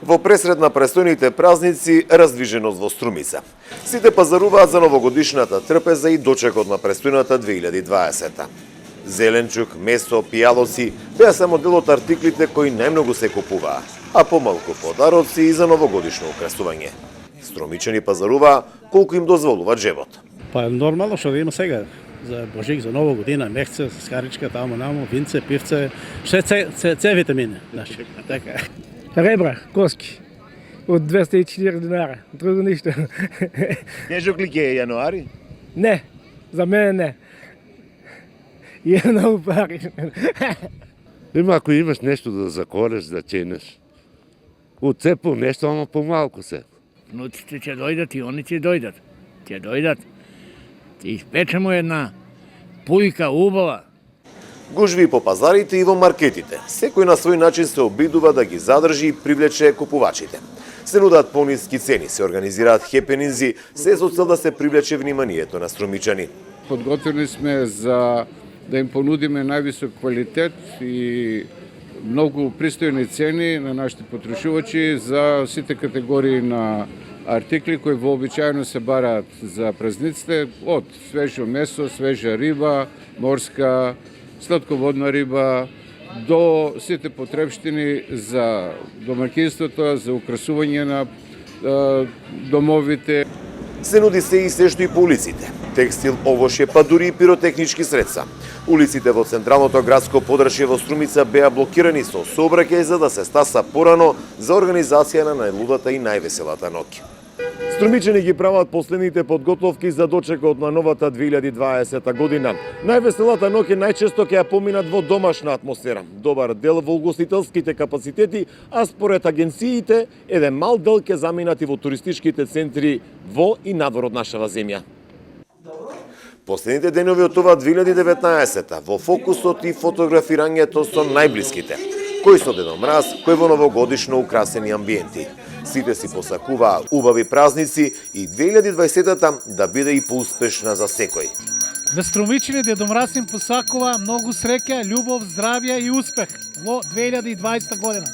Во пресред на престојните празници, раздвиженост во Струмица. Сите пазаруваат за новогодишната трпеза и дочекот на престојната 2020. Зеленчук, месо, пијалоци беа само дел од артиклите кои најмногу се купуваа, а помалку подароци и за новогодишно украсување. Струмичани пазаруваа колку им дозволува джебот. Па нормално што да има сега за Божик, за Нова година, мехце, скаричка, тамо, винце, пивце, се витамини, значи, така. Ребра, коски, од 204 динара, друго ништо. Тежок ли ќе е јануари? Не, за мене не. Е многу пари. Има, ако имаш нешто да заколеш, да ченеш. Уцепо нешто, ама помалку се. Внуците ќе дојдат и они ќе дојдат. Ќе дојдат. Ќе испечемо една пујка убава. Гужви по пазарите и во маркетите. Секој на свој начин се обидува да ги задржи и привлече купувачите. Се нудат пониски цени, се организираат хепенинзи, се со цел да се привлече вниманието на струмичани. Подготвени сме за да им понудиме највисок квалитет и многу пристојни цени на нашите потрошувачи за сите категории на артикли кои вообичаено се бараат за празниците, од свежо месо, свежа риба, морска, сладководна риба, до сите потребштини за домаќинството, за украсување на домовите. Се нуди се и се што и по улиците. Текстил, овошје, па дури и пиротехнички средства. Улиците во централното градско подрачје во Струмица беа блокирани со сообраќај за да се стаса порано за организација на најлудата и највеселата ноќ. Струмичани ги прават последните подготовки за дочекот на новата 2020 година. Највеселата ноќ најчесто ќе ја поминат во домашна атмосфера. Добар дел во угостителските капацитети, а според агенциите, еден мал дел ќе заминат и во туристичките центри во и надвор од нашава земја. Последните денови од ова 2019 во фокусот и фотографирањето со најблиските. Кој со Дедо Мраз, кој во новогодишно украсени амбиенти. Сите си посакуваа убави празници и 2020-та да биде и поуспешна за секој. На Струмичани Дедо Мраз им посакува многу среќа, љубов, здравје и успех во 2020 година.